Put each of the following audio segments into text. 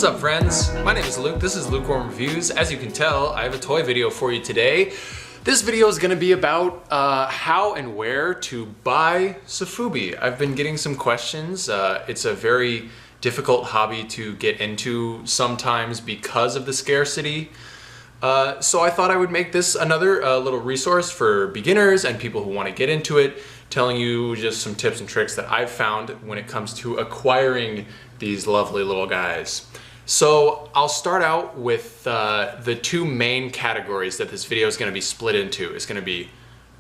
What's up, friends? My name is Luke. This is Lukewarm Reviews. As you can tell, I have a toy video for you today. This video is going to be about how and where to buy Sofubi. I've been getting some questions. It's a very difficult hobby to get into sometimes because of the scarcity. So I thought I would make this another little resource for beginners and people who want to get into it, telling you just some tips and tricks that I've found when it comes to acquiring these lovely little guys. So I'll start out with the two main categories that this video is going to be split into. It's going to be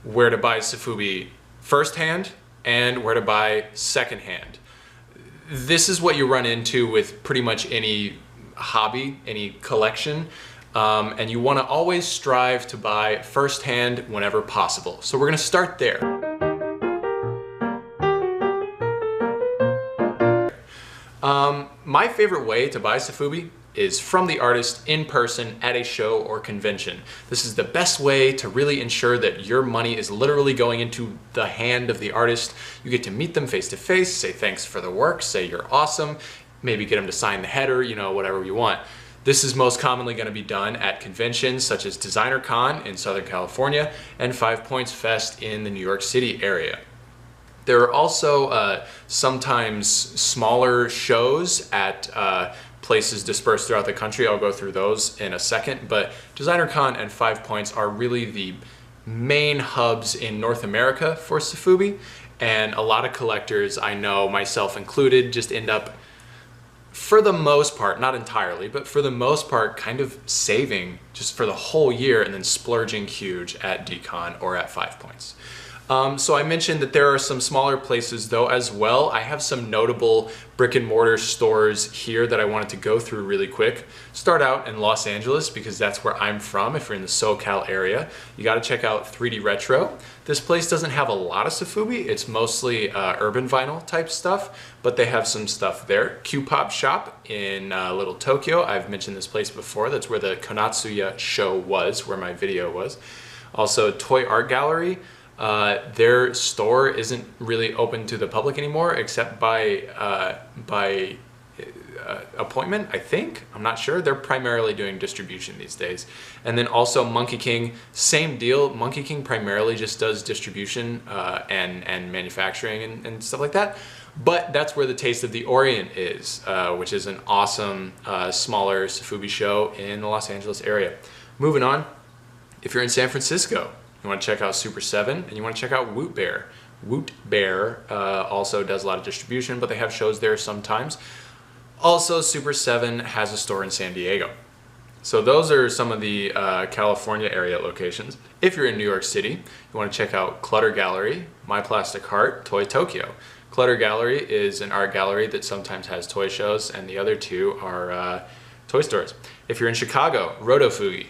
where to buy Sofubi firsthand and where to buy secondhand. This is what you run into with pretty much any hobby, any collection. And you want to always strive to buy firsthand whenever possible. So we're going to start there. My favorite way to buy Sofubi is from the artist in person at a show or convention. This is the best way to really ensure that your money is literally going into the hand of the artist. You get to meet them face to face, say thanks for the work, say you're awesome, maybe get them to sign the header, you know, whatever you want. This is most commonly going to be done at conventions such as Designer Con in Southern California and 5 Points Fest in the New York City area. There are also sometimes smaller shows at places dispersed throughout the country. I'll go through those in a second, but Designer Con and 5 Points are really the main hubs in North America for Sofubi, and a lot of collectors, I know myself included, just end up, for the most part, not entirely, but for the most part, kind of saving just for the whole year and then splurging huge at DCon or at 5 Points. So I mentioned that there are some smaller places though as well. I have some notable brick and mortar stores here that I wanted to go through really quick. Start out in Los Angeles because that's where I'm from. If you're in the SoCal area, you got to check out 3D Retro. This place doesn't have a lot of Sofubi. It's mostly urban vinyl type stuff, but they have some stuff there. Q-Pop Shop in Little Tokyo. I've mentioned this place before. That's where the Konatsuya show was, where my video was. Also Toy Art Gallery. Their store isn't really open to the public anymore except by appointment, I think. I'm not sure. They're primarily doing distribution these days. And then also Monkey King, same deal. Monkey King primarily just does distribution and manufacturing and stuff like that. But that's where the Taste of the Orient is, which is an awesome smaller Sofubi show in the Los Angeles area. Moving on, if you're in San Francisco, you want to check out Super 7 and you want to check out Woot Bear. Woot Bear also does a lot of distribution, but they have shows there sometimes. Also, Super 7 has a store in San Diego. So those are some of the California area locations. If you're in New York City, you want to check out Clutter Gallery, My Plastic Heart, Toy Tokyo. Clutter Gallery is an art gallery that sometimes has toy shows, and the other two are toy stores. If you're in Chicago, Rotofugi,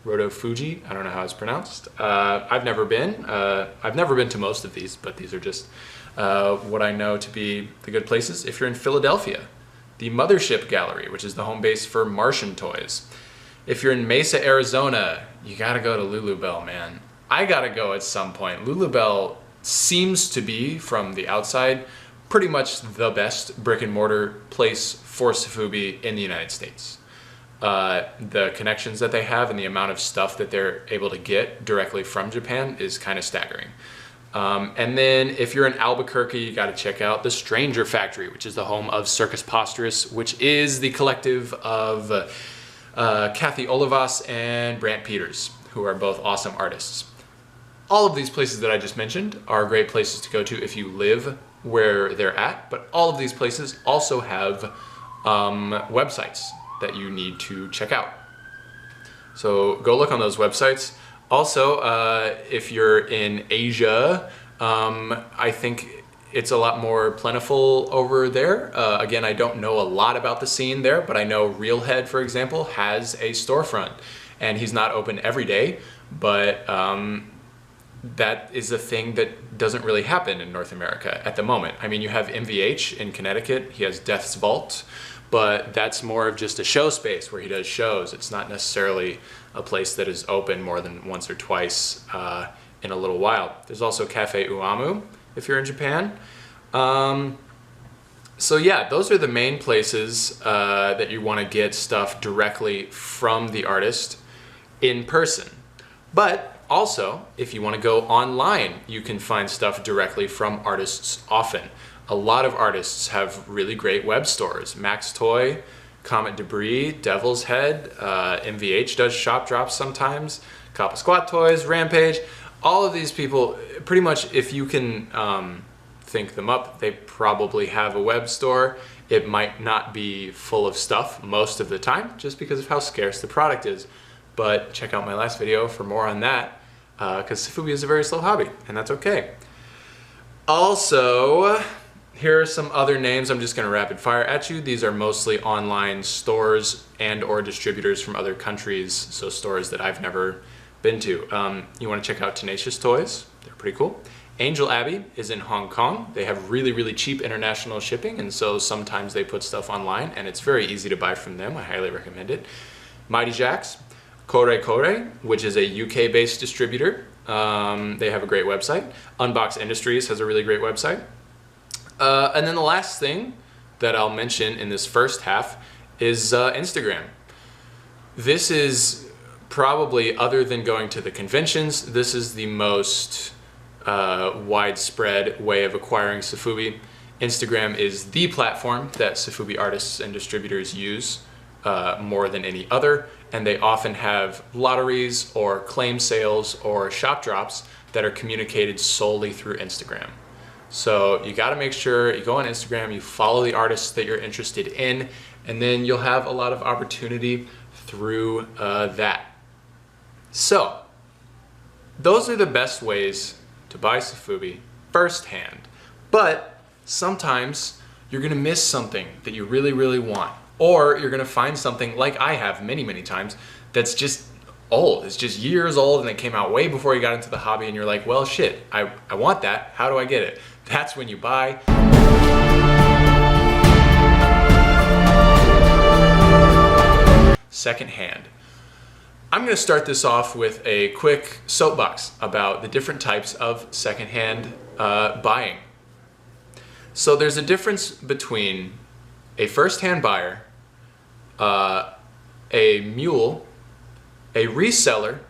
I don't know how it's pronounced. I've never been to most of these, but these are just what I know to be the good places. If you're in Philadelphia, the Mothership Gallery, which is the home base for Martian toys. If you're in Mesa, Arizona, you gotta go to Lulubelle, man. I gotta go at some point. Lulubelle seems to be, from the outside, pretty much the best brick and mortar place for Sofubi in the United States. The connections that they have and the amount of stuff that they're able to get directly from Japan is kind of staggering. And then if you're in Albuquerque, you got to check out the Stranger Factory, which is the home of Circus Posterous, which is the collective of Kathy Olivas and Brant Peters, who are both awesome artists. All of these places that I just mentioned are great places to go to if you live where they're at, but all of these places also have websites that you need to check out. So go look on those websites. Also, if you're in Asia, I think it's a lot more plentiful over there. Again, I don't know a lot about the scene there, but I know Reelhead, for example, has a storefront, and he's not open every day, but that is a thing that doesn't really happen in North America at the moment. I mean, you have MVH in Connecticut, he has Death's Vault, but that's more of just a show space where he does shows. It's not necessarily a place that is open more than once or twice in a little while. There's also Cafe Uamu if you're in Japan. So yeah, those are the main places that you want to get stuff directly from the artist in person. But also, if you want to go online, you can find stuff directly from artists often. A lot of artists have really great web stores. Max Toy, Comet Debris, Devil's Head, MVH does shop drops sometimes, Kappa Squat Toys, Rampage. All of these people, pretty much if you can think them up, they probably have a web store. It might not be full of stuff most of the time, just because of how scarce the product is. But check out my last video for more on that, because Sofubi is a very slow hobby, and that's okay. Also, here are some other names I'm just going to rapid fire at you. These are mostly online stores and or distributors from other countries, so stores that I've never been to. You want to check out Tenacious Toys. They're pretty cool. Angel Abbey is in Hong Kong. They have really, really cheap international shipping, and so sometimes they put stuff online, and it's very easy to buy from them. I highly recommend it. Mighty Jacks, Kore Kore, which is a UK-based distributor. They have a great website. Unbox Industries has a really great website. And then the last thing that I'll mention in this first half is Instagram. This is probably, other than going to the conventions, this is the most widespread way of acquiring Sofubi. Instagram is the platform that Sofubi artists and distributors use more than any other, and they often have lotteries or claim sales or shop drops that are communicated solely through Instagram. So you got to make sure you go on Instagram, you follow the artists that you're interested in, and then you'll have a lot of opportunity through that. So those are the best ways to buy Sofubi firsthand. But sometimes you're going to miss something that you really, really want. Or you're going to find something, like I have many, many times, that's just old. It's just years old and it came out way before you got into the hobby, and you're like, well, shit, I want that. How do I get it? That's when you buy. Secondhand. I'm going to start this off with a quick soapbox about the different types of secondhand buying. So there's a difference between a first-hand buyer, a mule, a reseller,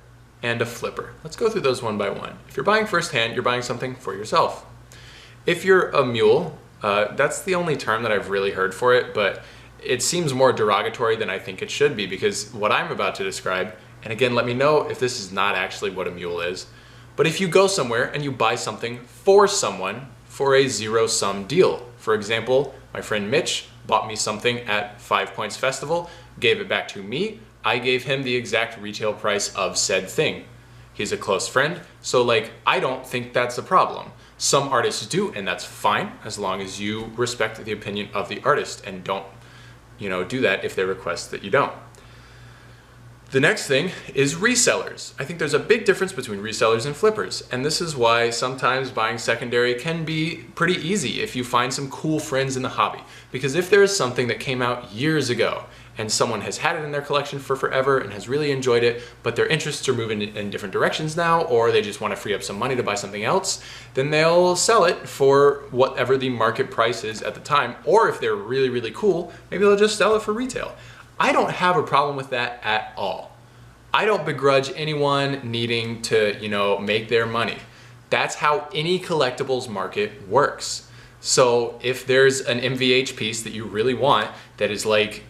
and a flipper. Let's go through those one by one. If you're buying firsthand, you're buying something for yourself. If you're a mule, that's the only term that I've really heard for it, but it seems more derogatory than I think it should be, because what I'm about to describe, and again, let me know if this is not actually what a mule is, but if you go somewhere and you buy something for someone for a zero-sum deal. For example, my friend Mitch bought me something at 5 Points Festival, gave it back to me, I gave him the exact retail price of said thing. He's a close friend, so I don't think that's a problem. Some artists do, and that's fine, as long as you respect the opinion of the artist and don't, do that if they request that you don't. The next thing is resellers. I think there's a big difference between resellers and flippers, and this is why sometimes buying secondary can be pretty easy if you find some cool friends in the hobby. Because if there is something that came out years ago and someone has had it in their collection for forever and has really enjoyed it, but their interests are moving in different directions now, or they just want to free up some money to buy something else, then they'll sell it for whatever the market price is at the time. Or if they're really, really cool, maybe they'll just sell it for retail. I don't have a problem with that at all. I don't begrudge anyone needing to, make their money. That's how any collectibles market works. So if there's an MVH piece that you really want that is 8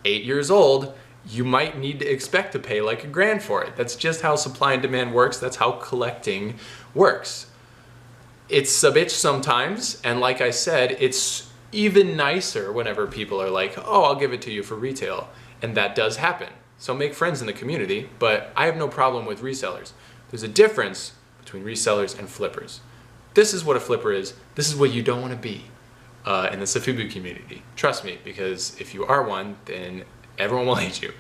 years old, you might need to expect to pay $1,000 for it. That's just how supply and demand works. That's how collecting works. It's a bitch sometimes, and like I said, it's even nicer whenever people are like, oh, I'll give it to you for retail. And that does happen. So make friends in the community, but I have no problem with resellers. There's a difference between resellers and flippers. This is what a flipper is. This is what you don't want to be in the Sofubi community. Trust me, because if you are one, then everyone will hate you.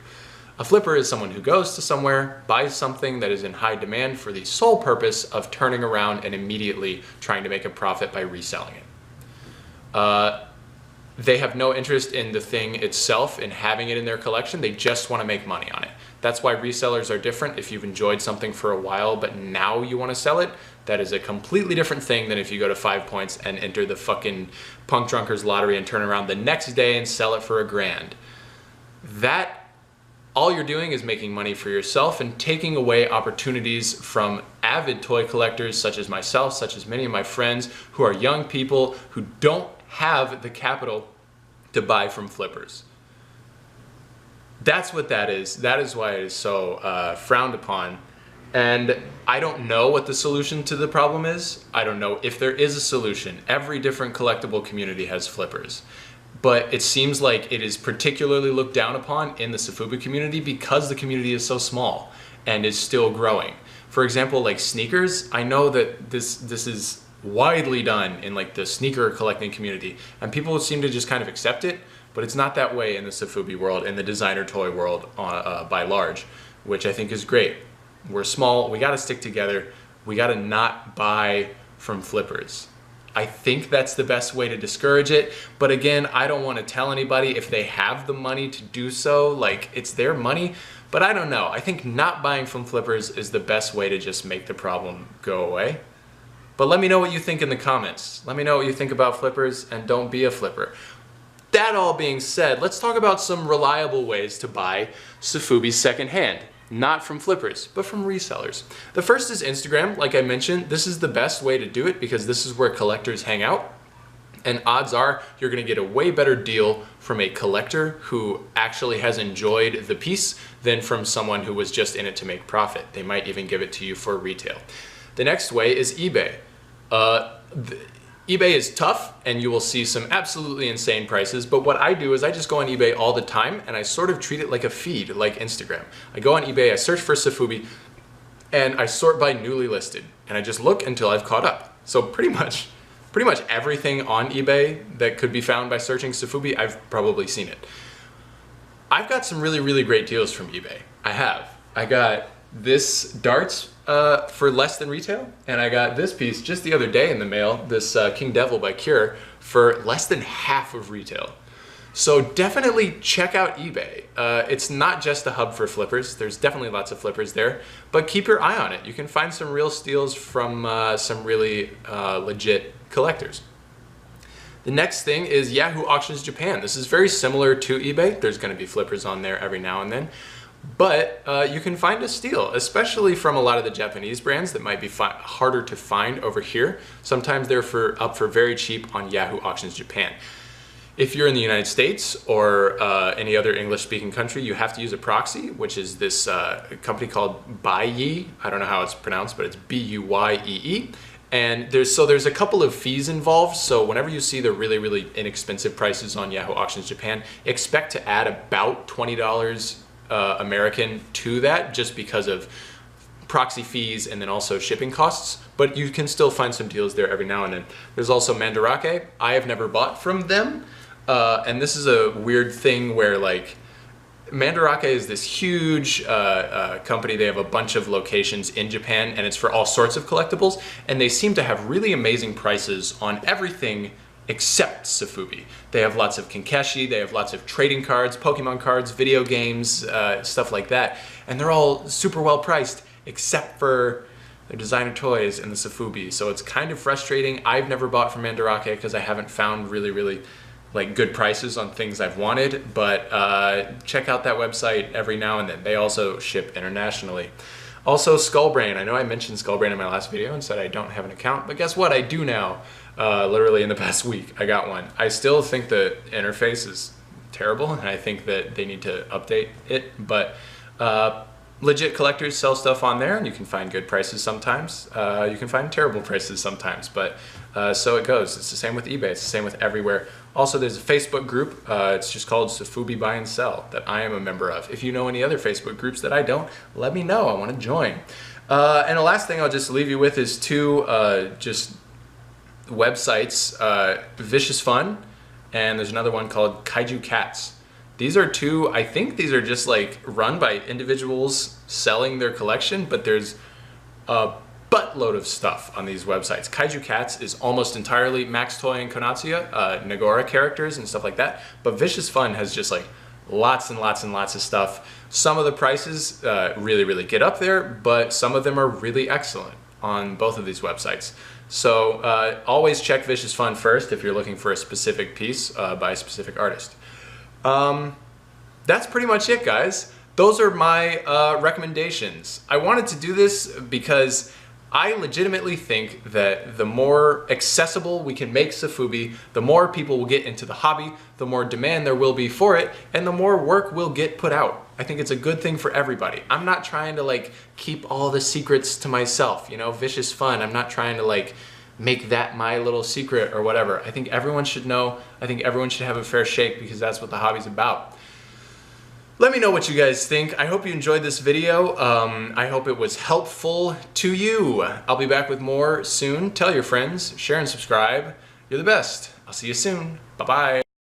A flipper is someone who goes to somewhere, buys something that is in high demand for the sole purpose of turning around and immediately trying to make a profit by reselling it. They have no interest in the thing itself, in having it in their collection. They just want to make money on it. That's why resellers are different. If you've enjoyed something for a while, but now you want to sell it, That is a completely different thing than if you go to 5 Points and enter the fucking Punk Drunkers lottery and turn around the next day and sell it for $1,000. That, all you're doing is making money for yourself and taking away opportunities from avid toy collectors such as myself, such as many of my friends who are young people who don't have the capital to buy from flippers. That's what that is. That is why it is so frowned upon. And I don't know what the solution to the problem is. I don't know if there is a solution. Every different collectible community has flippers. But it seems like it is particularly looked down upon in the Sofubi community because the community is so small and is still growing. For example, like sneakers, I know that this is widely done in like the sneaker collecting community, and people seem to just kind of accept it, but it's not that way in the Sofubi world, in the designer toy world by large, which I think is great. We're small, we gotta stick together, we gotta not buy from flippers. I think that's the best way to discourage it, but again, I don't want to tell anybody if they have the money to do so, like it's their money, but I don't know. I think not buying from flippers is the best way to just make the problem go away. But let me know what you think in the comments. Let me know what you think about flippers, and don't be a flipper. That all being said, let's talk about some reliable ways to buy Sofubi secondhand. Not from flippers, but from resellers. The first is Instagram. Like I mentioned, this is the best way to do it because this is where collectors hang out. And odds are you're gonna get a way better deal from a collector who actually has enjoyed the piece than from someone who was just in it to make profit. They might even give it to you for retail. The next way is eBay. eBay is tough and you will see some absolutely insane prices, but what I do is I just go on eBay all the time and I sort of treat it like a feed, like Instagram. I go on eBay, I search for Sofubi, and I sort by newly listed, and I just look until I've caught up. So pretty much everything on eBay that could be found by searching Sofubi, I've probably seen it. I've got some really, really great deals from eBay. I got this darts for less than retail, and I got this piece just the other day in the mail, this King Devil by Cure, for less than half of retail. So definitely check out eBay. It's not just a hub for flippers. There's definitely lots of flippers there, but keep your eye on it. You can find some real steals from some really legit collectors. The next thing is Yahoo Auctions Japan. This is very similar to eBay. There's gonna be flippers on there every now and then. But you can find a steal, especially from a lot of the Japanese brands that might be harder to find over here. Sometimes they're up for very cheap on Yahoo Auctions Japan. If you're in the United States or any other English-speaking country, you have to use a proxy, which is this company called Buyee. I don't know how it's pronounced, but it's B-U-Y-E-E. And there's a couple of fees involved, so whenever you see the really, really inexpensive prices on Yahoo Auctions Japan, expect to add about $20 American to that, just because of proxy fees and then also shipping costs, but you can still find some deals there every now and then. There's also Mandarake. I have never bought from them, and this is a weird thing where like Mandarake is this huge company. They have a bunch of locations in Japan, and it's for all sorts of collectibles, and they seem to have really amazing prices on everything except Sofubi. They have lots of Kenkeshi, they have lots of trading cards, Pokemon cards, video games, stuff like that, and they're all super well priced except for their designer toys and the Sofubi. So it's kind of frustrating. I've never bought from Mandarake because I haven't found really, really like good prices on things I've wanted, but check out that website every now and then. They also ship internationally. Also Skullbrain. I know I mentioned Skullbrain in my last video and said I don't have an account, but guess what? I do now. Literally in the past week, I got one. I still think the interface is terrible, and I think that they need to update it, but legit collectors sell stuff on there, and you can find good prices sometimes. You can find terrible prices sometimes, but so it goes. It's the same with eBay. It's the same with everywhere. Also, there's a Facebook group. It's just called Sofubi Buy and Sell that I am a member of. If you know any other Facebook groups that I don't, let me know. I want to join. And the last thing I'll just leave you with is two just websites, Vicious Fun, and there's another one called Kaiju Cats. These are two, I think these are just like run by individuals selling their collection, but there's a buttload of stuff on these websites. Kaiju Cats is almost entirely Max Toy and Konatsuya, Nagora characters and stuff like that, but Vicious Fun has just like lots and lots and lots of stuff. Some of the prices really, really get up there, but some of them are really excellent. on both of these websites. So always check Vicious Fun first if you're looking for a specific piece by a specific artist. That's pretty much it, guys. Those are my recommendations. I wanted to do this because I legitimately think that the more accessible we can make Sofubi, the more people will get into the hobby, the more demand there will be for it, and the more work will get put out. I think it's a good thing for everybody. I'm not trying to like keep all the secrets to myself, you know, Vicious Fun. I'm not trying to like make that my little secret or whatever. I think everyone should know. I think everyone should have a fair shake because that's what the hobby's about. Let me know what you guys think. I hope you enjoyed this video. I hope it was helpful to you. I'll be back with more soon. Tell your friends, share and subscribe. You're the best. I'll see you soon. Bye-bye.